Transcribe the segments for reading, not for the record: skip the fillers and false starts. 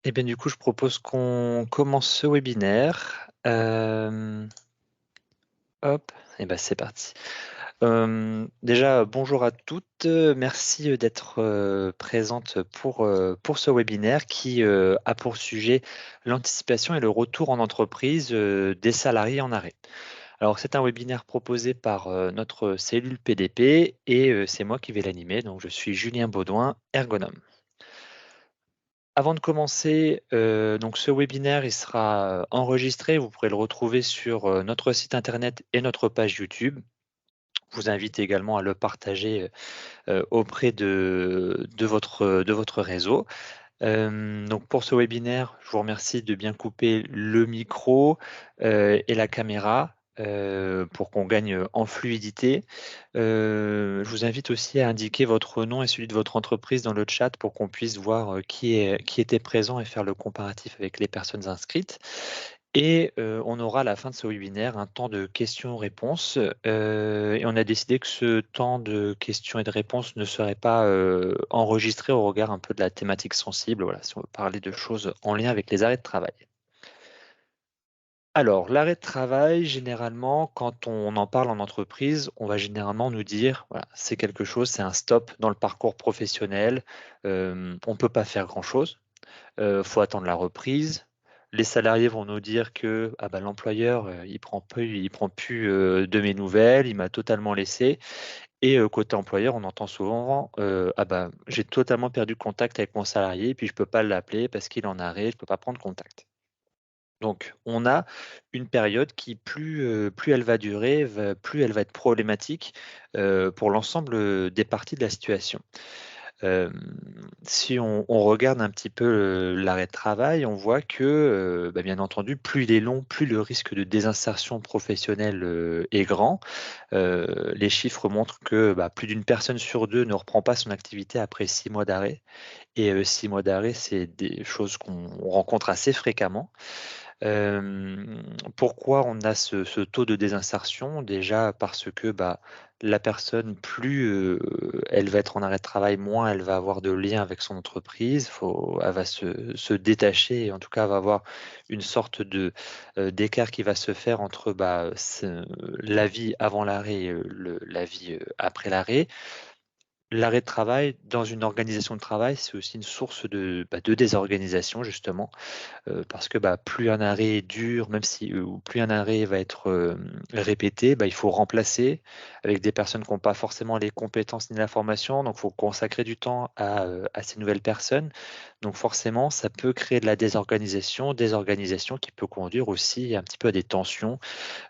Eh bien, du coup, je propose qu'on commence ce webinaire. Hop, et ben c'est parti. Déjà, bonjour à toutes. Merci d'être présentes pour ce webinaire qui a pour sujet l'anticipation et le retour en entreprise des salariés en arrêt. Alors, c'est un webinaire proposé par notre cellule PDP et c'est moi qui vais l'animer. Donc, je suis Julien Baudouin, ergonome. Avant de commencer, donc ce webinaire, il sera enregistré. Vous pourrez le retrouver sur notre site internet et notre page YouTube. Je vous invite également à le partager auprès de votre réseau. Donc pour ce webinaire, je vous remercie de bien couper le micro et la caméra pour qu'on gagne en fluidité. Je vous invite aussi à indiquer votre nom et celui de votre entreprise dans le chat pour qu'on puisse voir qui était présent et faire le comparatif avec les personnes inscrites. Et on aura à la fin de ce webinaire un temps de questions-réponses et on a décidé que ce temps de questions et de réponses ne serait pas enregistré au regard un peu de la thématique sensible, voilà, si on veut parler de choses en lien avec les arrêts de travail. Alors, l'arrêt de travail, généralement, quand on en parle en entreprise, on va généralement nous dire, voilà, c'est quelque chose, c'est un stop dans le parcours professionnel, on ne peut pas faire grand-chose. Faut attendre la reprise. Les salariés vont nous dire que ah bah, l'employeur, il prend plus de mes nouvelles, il m'a totalement laissé. Et côté employeur, on entend souvent ah bah, j'ai totalement perdu contact avec mon salarié, puis je peux pas l'appeler parce qu'il est en arrêt, je peux pas prendre contact. Donc, on a une période qui, plus elle va durer, plus elle va être problématique pour l'ensemble des parties de la situation. Hem, Si on regarde un petit peu, l'arrêt de travail, on voit que, bah, bien entendu, plus il est long, plus le risque de désinsertion professionnelle, est grand. Les chiffres montrent que, bah, plus d'une personne sur 2 ne reprend pas son activité après 6 mois d'arrêt et 6 mois d'arrêt, c'est des choses qu'on rencontre assez fréquemment. Pourquoi on a ce taux de désinsertion? Déjà parce que, bah, la personne, plus, elle va être en arrêt de travail, moins elle va avoir de lien avec son entreprise. Elle va se détacher et en tout cas, va avoir une sorte d'écart qui va se faire entre, bah, la vie avant l'arrêt et la vie, après l'arrêt. L'arrêt de travail dans une organisation de travail, c'est aussi une source de désorganisation justement. Parce que, bah, plus un arrêt dure, même si ou plus un arrêt va être, répété, bah, il faut remplacer avec des personnes qui ont pas forcément les compétences ni la formation, donc il faut consacrer du temps à ces nouvelles personnes. Donc forcément, ça peut créer de la désorganisation qui peut conduire aussi un petit peu à des tensions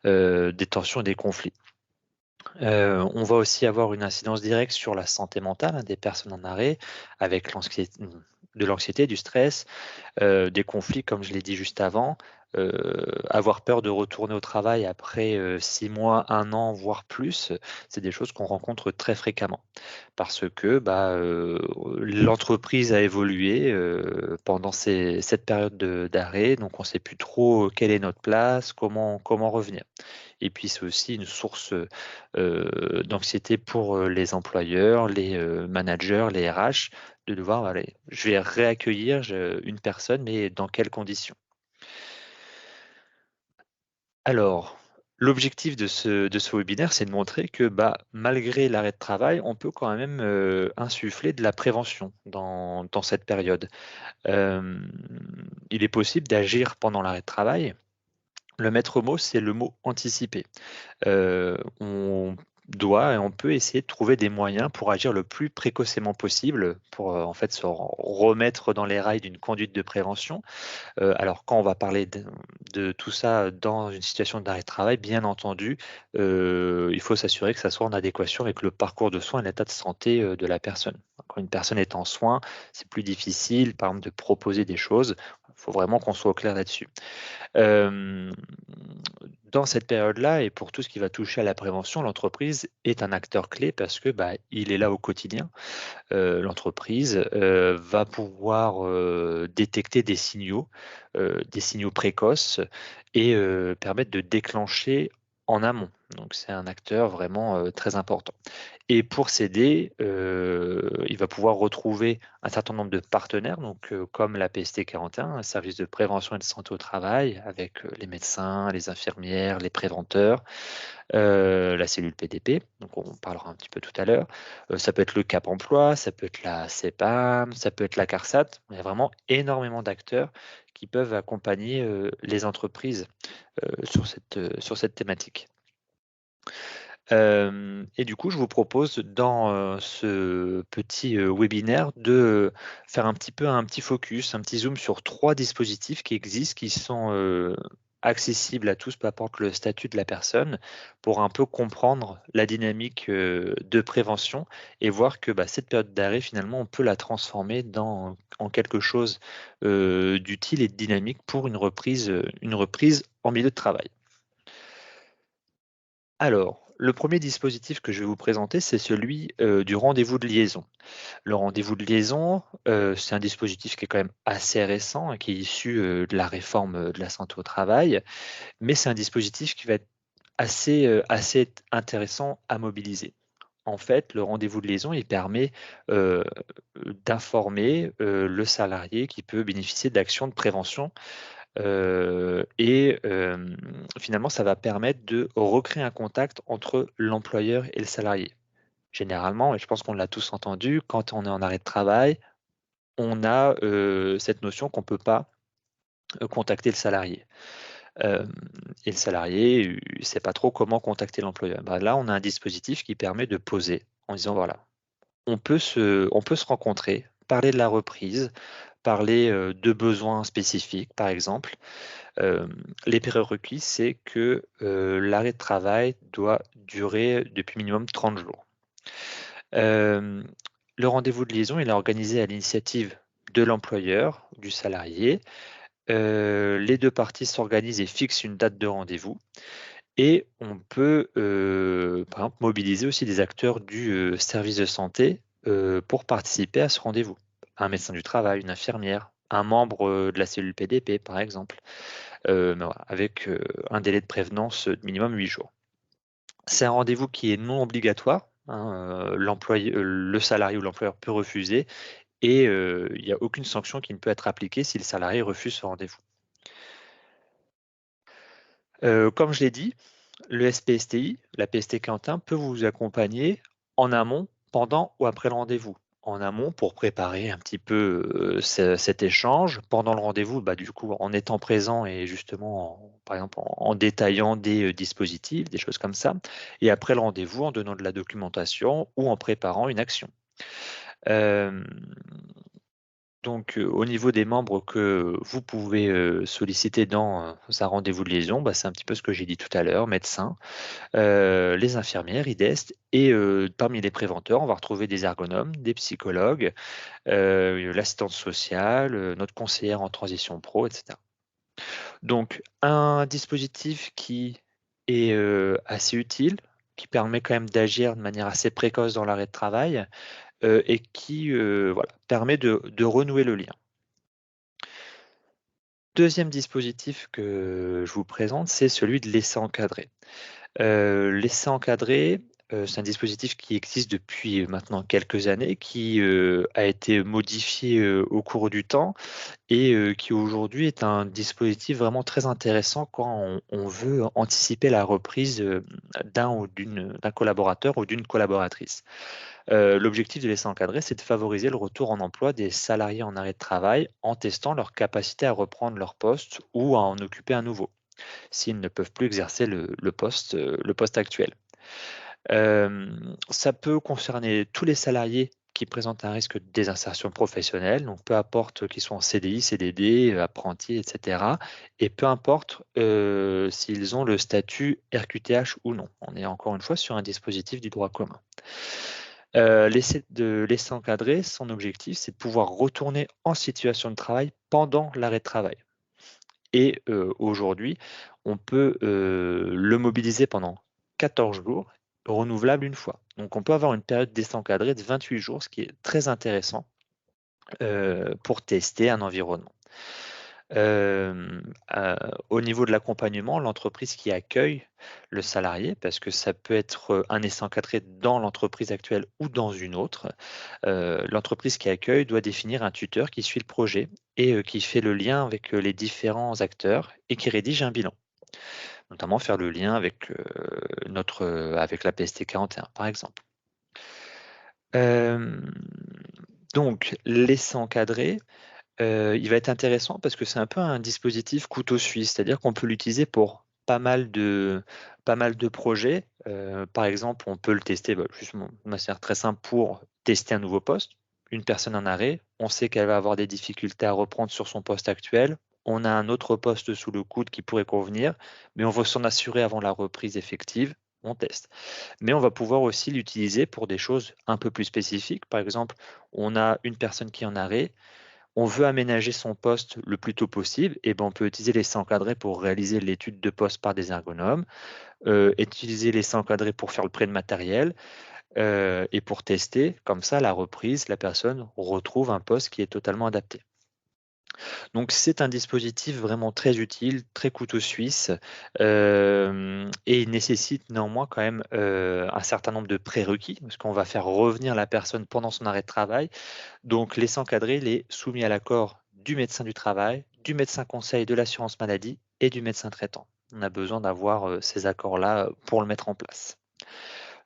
et des conflits. On va aussi avoir une incidence directe sur la santé mentale, hein, des personnes en arrêt avec de l'anxiété, du stress, des conflits comme je l'ai dit juste avant, avoir peur de retourner au travail après, 6 mois, 1 an, voire plus, c'est des choses qu'on rencontre très fréquemment. Parce que, bah, l'entreprise a évolué, pendant cette période d'arrêt, donc on ne sait plus trop quelle est notre place, comment revenir. Et puis c'est aussi une source, d'anxiété pour, les employeurs, les, managers, les RH, de devoir, allez, je vais réaccueillir une personne, mais dans quelles conditions? Alors, l'objectif de ce webinaire, c'est de montrer que, bah, malgré l'arrêt de travail, on peut quand même insuffler de la prévention dans cette période. Hem, il est possible d'agir pendant l'arrêt de travail. Le maître mot, c'est le mot anticiper. On doit et on peut essayer de trouver des moyens pour agir le plus précocement possible pour, en fait, se remettre dans les rails d'une conduite de prévention. Alors quand on va parler de tout ça dans une situation d'arrêt de travail, bien entendu, il faut s'assurer que ça soit en adéquation avec le parcours de soins et l'état de santé, de la personne. Quand une personne est en soins, c'est plus difficile, par exemple, de proposer des choses. Il faut vraiment qu'on soit au clair là-dessus. Hem, dans cette période-là et pour tout ce qui va toucher à la prévention, l'entreprise est un acteur clé parce que, bah, il est là au quotidien. L'entreprise, va pouvoir, détecter des signaux précoces et permettre de déclencher en amont. Donc c'est un acteur vraiment, très important. Et pour s'aider, il va pouvoir retrouver un certain nombre de partenaires, donc comme la PST 41, un service de prévention et de santé au travail avec, les médecins, les infirmières, les préventeurs, la cellule PDP, donc on parlera un petit peu tout à l'heure. Ça peut être le Cap emploi, ça peut être la CEPAM, ça peut être la CARSAT. Il y a vraiment énormément d'acteurs qui peuvent accompagner, les entreprises, sur cette thématique. Et du coup, je vous propose dans, ce petit, webinaire de faire un petit peu un petit focus, un petit zoom sur 3 dispositifs qui existent, qui sont, accessibles à tous, peu importe le statut de la personne, pour un peu comprendre la dynamique, de prévention et voir que, bah, cette période d'arrêt, finalement, on peut la transformer en quelque chose, d'utile et de dynamique pour une reprise en milieu de travail. Alors, le premier dispositif que je vais vous présenter, c'est celui, du rendez-vous de liaison. Le rendez-vous de liaison, c'est un dispositif qui est quand même assez récent et qui est issu, de la réforme, de la santé au travail, mais c'est un dispositif qui va être assez intéressant à mobiliser. En fait, le rendez-vous de liaison, il permet, heu, d'informer, le salarié qui peut bénéficier d'actions de prévention. Finalement, ça va permettre de recréer un contact entre l'employeur et le salarié. Généralement, et je pense qu'on l'a tous entendu, quand on est en arrêt de travail, on a, cette notion qu'on ne peut pas, contacter le salarié. Hem Et le salarié, il sait pas trop comment contacter l'employeur. Bah, là, on a un dispositif qui permet de poser en disant: «Voilà, on peut se rencontrer, parler de la reprise, parler, de besoins spécifiques», par exemple. Les prérequis, c'est que, l'arrêt de travail doit durer depuis minimum 30 jours. Hem, le rendez-vous de liaison, il est organisé à l'initiative de l'employeur, du salarié. Les 2 parties s'organisent et fixent une date de rendez-vous et on peut, par exemple, mobiliser aussi des acteurs du, service de santé, pour participer à ce rendez-vous. Un médecin du travail, une infirmière, un membre, de la cellule PDP, par exemple. Mais voilà, avec, un délai de prévenance, de minimum 8 jours. C'est un rendez-vous qui est non obligatoire, hein, le salarié ou l'employeur peut refuser et il n'y a aucune sanction qui ne peut être appliquée si le salarié refuse ce rendez-vous. Comme je l'ai dit, le SPSTI, la PST 41 peut vous accompagner en amont, pendant ou après le rendez-vous. En amont pour préparer un petit peu, cet échange. Pendant le rendez-vous, bah, du coup, en étant présent et justement par exemple en détaillant des, dispositifs, des choses comme ça. Et après le rendez-vous, en donnant de la documentation ou en préparant une action. Hem Donc, au niveau des membres que vous pouvez, solliciter dans, un rendez-vous de liaison, bah, c'est un petit peu ce que j'ai dit tout à l'heure, médecins, les infirmières, IDEST et parmi les préventeurs, on va retrouver des ergonomes, des psychologues, l'assistante sociale, notre conseillère en transition pro et cetera. Donc un dispositif qui est, assez utile, qui permet quand même d'agir de manière assez précoce dans l'arrêt de travail, et qui, voilà, permet de renouer le lien. Deuxième dispositif que je vous présente, c'est celui de l'essai encadré. L'essai encadré, c'est un dispositif qui existe depuis maintenant quelques années, qui, a été modifié, au cours du temps et qui aujourd'hui est un dispositif vraiment très intéressant quand on veut anticiper la reprise, d'un collaborateur ou d'une collaboratrice. L'objectif de l'essai encadré, c'est de favoriser le retour en emploi des salariés en arrêt de travail en testant leur capacité à reprendre leur poste ou à en occuper un nouveau, s'ils ne peuvent plus exercer le poste actuel. Ça peut concerner tous les salariés qui présentent un risque de désinsertion professionnelle, donc peu importe qu'ils soient en CDI, CDD, apprentis et cetera et peu importe, s'ils ont le statut RQTH ou non. On est encore une fois sur un dispositif du droit commun. L'essai encadré, son objectif, c'est de pouvoir retourner en situation de travail pendant l'arrêt de travail et aujourd'hui, on peut, le mobiliser pendant 14 jours, renouvelable une fois. Donc on peut avoir une période d'essai encadré de 28 jours, ce qui est très intéressant, pour tester un environnement. Au niveau de l'accompagnement, l'entreprise qui accueille le salarié, parce que ça peut être un essai encadré dans l'entreprise actuelle ou dans une autre, l'entreprise qui accueille doit définir un tuteur qui suit le projet et qui fait le lien avec les différents acteurs et qui rédige un bilan. Notamment faire le lien avec, avec la PST 41 par exemple. Hem, donc l'essai encadré, il va être intéressant parce que c'est un peu un dispositif couteau suisse, c'est-à-dire qu'on peut l'utiliser pour pas mal de projets. Par exemple, on peut le tester, justement de manière très simple pour tester un nouveau poste. Une personne en arrêt, on sait qu'elle va avoir des difficultés à reprendre sur son poste actuel. On a un autre poste sous le coude qui pourrait convenir, mais on veut s'en assurer avant la reprise effective, on teste. Mais on va pouvoir aussi l'utiliser pour des choses un peu plus spécifiques. Par exemple, on a une personne qui est en arrêt, on veut aménager son poste le plus tôt possible, et ben, on peut utiliser l'essai encadré pour réaliser l'étude de poste par des ergonomes, utiliser l'essai encadré pour faire le prêt de matériel, et pour tester. Comme ça, la reprise, la personne retrouve un poste qui est totalement adapté. Donc c'est un dispositif vraiment très utile, très couteau suisse, et il nécessite néanmoins quand même, un certain nombre de prérequis, parce qu'on va faire revenir la personne pendant son arrêt de travail. Donc l'essai encadré, il est soumis à l'accord du médecin du travail, du médecin conseil de l'assurance maladie et du médecin traitant. On a besoin d'avoir, ces accords-là, pour le mettre en place.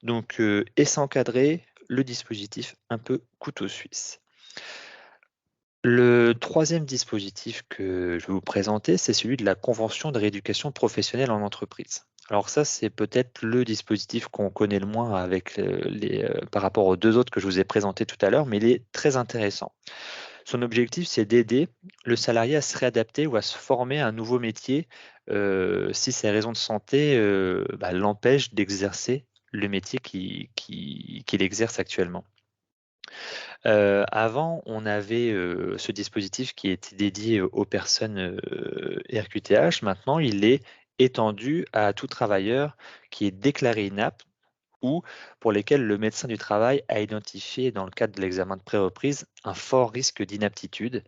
Donc, essai encadré, le dispositif un peu couteau suisse. Le troisième dispositif que je vais vous présenter, c'est celui de la convention de rééducation professionnelle en entreprise. Alors ça, c'est peut-être le dispositif qu'on connaît le moins avec, par rapport aux 2 autres que je vous ai présentés tout à l'heure, mais il est très intéressant. Son objectif, c'est d'aider le salarié à se réadapter ou à se former à un nouveau métier, si ses raisons de santé, l'empêchent d'exercer le métier qu'il exerce actuellement. Avant, on avait, ce dispositif qui était dédié aux personnes, RQTH. Maintenant, il est étendu à tout travailleur qui est déclaré inapte ou pour lesquels le médecin du travail a identifié dans le cadre de l'examen de pré-reprise un fort risque d'inaptitude.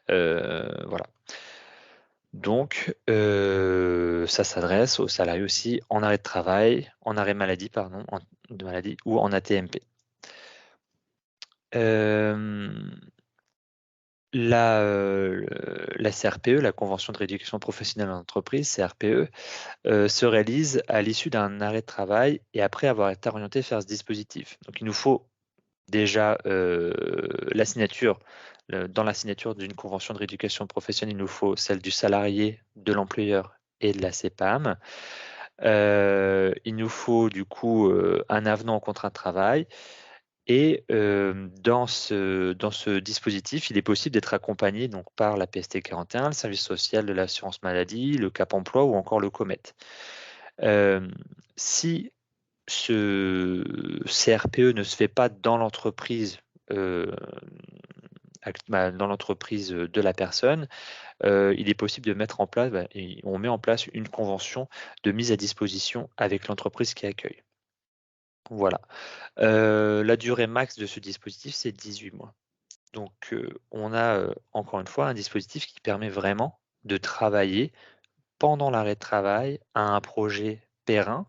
Voilà. Donc, ça s'adresse aux salariés aussi en arrêt de travail, en arrêt maladie pardon, de maladie ou en AT-MP. Hem, la CRPE, la convention de rééducation professionnelle en entreprise, CRPE, se réalise à l'issue d'un arrêt de travail et après avoir été orienté vers ce dispositif. Donc il nous faut déjà, la signature, dans la signature d'une convention de rééducation professionnelle, il nous faut celle du salarié, de l'employeur et de la CPAM. Il nous faut du coup, un avenant au contrat de travail et dans ce dispositif, il est possible d'être accompagné donc par la PST 41, le service social de l'assurance maladie, le Cap emploi ou encore le COMET. Hem, Si ce CRPE ne se fait pas dans l'entreprise, hem, dans l'entreprise, de la personne, il est possible de mettre en place, et on met en place une convention de mise à disposition avec l'entreprise qui accueille. Voilà. La durée max de ce dispositif, c'est 18 mois. Donc, on a, encore une fois, un dispositif qui permet vraiment de travailler pendant l'arrêt de travail à un projet périn,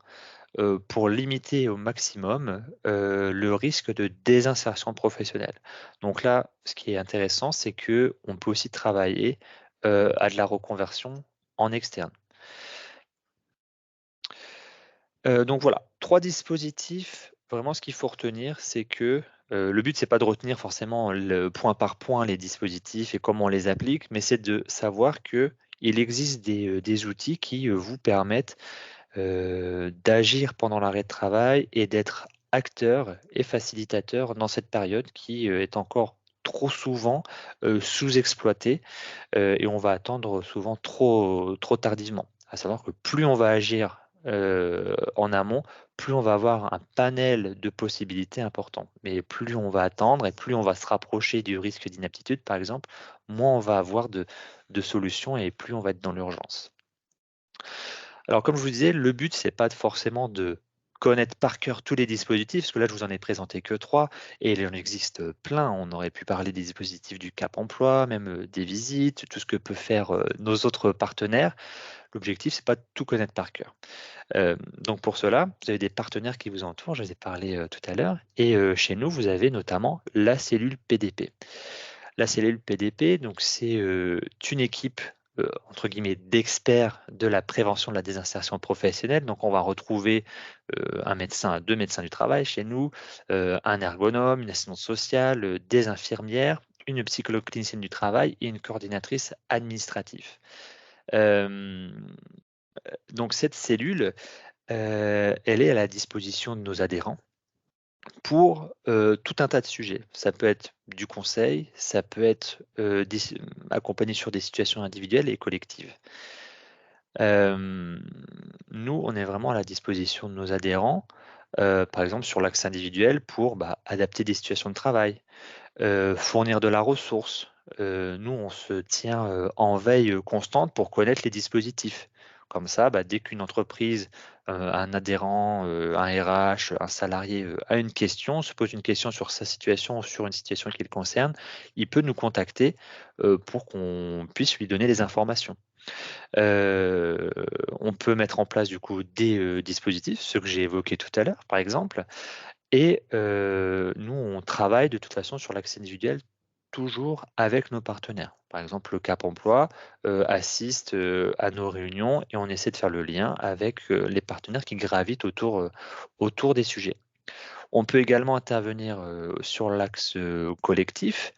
pour limiter au maximum, le risque de désinsertion professionnelle. Donc là, ce qui est intéressant, c'est qu'on peut aussi travailler, à de la reconversion en externe. Donc voilà, 3 dispositifs. Vraiment ce qu'il faut retenir, c'est que, le but c'est pas de retenir forcément le point par point les dispositifs et comment on les applique, mais c'est de savoir qu'il existe des outils qui, vous permettent d'agir pendant l'arrêt de travail et d'être acteur et facilitateur dans cette période qui, est encore trop souvent, sous-exploitée, et on va attendre souvent trop tardivement. À savoir que plus on va agir, en amont, plus on va avoir un panel de possibilités important. Mais plus on va attendre et plus on va se rapprocher du risque d'inaptitude, par exemple, moins on va avoir de solutions et plus on va être dans l'urgence. Alors comme je vous disais, le but c'est pas forcément de connaître par cœur tous les dispositifs, parce que là, je vous en ai présenté que 3 et il en existe plein. On aurait pu parler des dispositifs du Cap emploi, même, des visites, tout ce que peuvent faire, nos autres partenaires. L'objectif, c'est pas de tout connaître par cœur. Donc pour cela, vous avez des partenaires qui vous entourent, je vous ai parlé, tout à l'heure et chez nous, vous avez notamment la cellule PDP. La cellule PDP, donc c'est, une équipe, entre guillemets «d'experts» de la prévention de la désinsertion professionnelle. Donc on va retrouver, un médecin, 2 médecins du travail chez nous, un ergonome, une assistante sociale, des infirmières, une psychologue clinicienne du travail et une coordinatrice administrative. Hem, donc cette cellule, elle est à la disposition de nos adhérents pour, tout un tas de sujets. Ça peut être du conseil, ça peut être, accompagné sur des situations individuelles et collectives. Hem, Nous, on est vraiment à la disposition de nos adhérents, par exemple sur l'axe individuel pour, bah, adapter des situations de travail, fournir de la ressource. Nous, on se tient, en veille, constante pour connaître les dispositifs. Comme ça, bah, dès qu'une entreprise, un adhérent, un RH, un salarié, a une question, se pose une question sur sa situation ou sur une situation qui le concerne, il peut nous contacter, pour qu'on puisse lui donner les informations. Heu, on peut mettre en place du coup des, dispositifs, ceux que j'ai évoqués tout à l'heure, par exemple et nous, on travaille de toute façon sur l'accès individuel, toujours avec nos partenaires. Par exemple, le Cap emploi, assiste, à nos réunions et on essaie de faire le lien avec, les partenaires qui gravitent autour des sujets. On peut également intervenir, sur l'axe, collectif,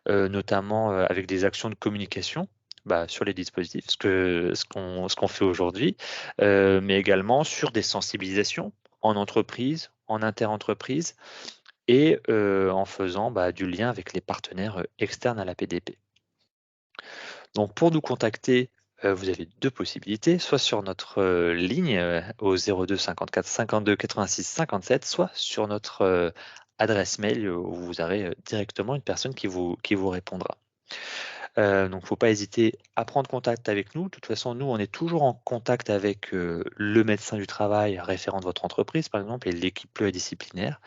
notamment, avec des actions de communication, bah, sur les dispositifs, ce qu'on fait aujourd'hui, mais également sur des sensibilisations en entreprise, en interentreprise et en faisant, bah, du lien avec les partenaires, externes à la PDP. Donc pour nous contacter, vous avez 2 possibilités, soit sur notre, ligne, au 02 54 52 86 57, soit sur notre, adresse mail, où vous aurez, directement une personne qui vous répondra. Donc faut pas hésiter à prendre contact avec nous. De toute façon, nous, on est toujours en contact avec, le médecin du travail référent de votre entreprise, par exemple et l'équipe pluridisciplinaire.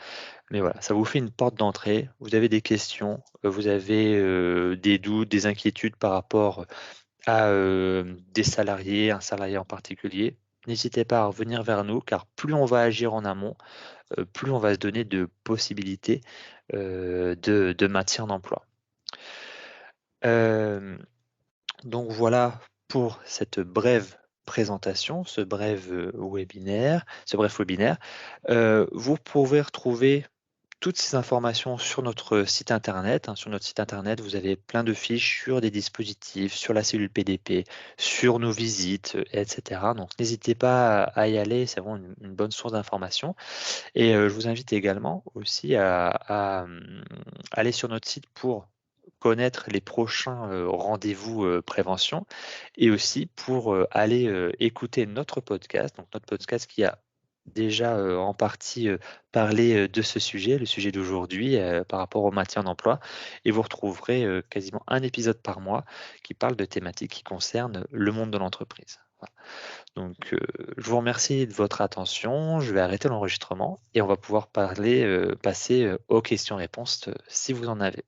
Mais voilà, ça vous fait une porte d'entrée. Vous avez des questions, vous avez, des doutes, des inquiétudes par rapport à, des salariés, un salarié en particulier. N'hésitez pas à revenir vers nous car plus on va agir en amont, plus on va se donner de possibilités, de maintien d'emploi. Hem Donc voilà pour cette brève présentation, ce bref webinaire. Vous pouvez retrouver toutes ces informations sur notre site internet, hein. Sur notre site internet, vous avez plein de fiches sur des dispositifs, sur la cellule PDP, sur nos visites, et cetera. Donc n'hésitez pas à y aller, c'est vraiment une bonne source d'information et je vous invite également aussi à aller sur notre site pour connaître les prochains, rendez-vous, prévention et aussi pour, aller, écouter notre podcast, donc notre podcast qui a déjà, en partie, parlé, de ce sujet, le sujet d'aujourd'hui, par rapport au maintien d'emploi et vous retrouverez, quasiment un épisode par mois qui parle de thématiques qui concernent le monde de l'entreprise. Voilà. Donc, je vous remercie de votre attention. Je vais arrêter l'enregistrement et on va pouvoir passer, aux questions-réponses, si vous en avez.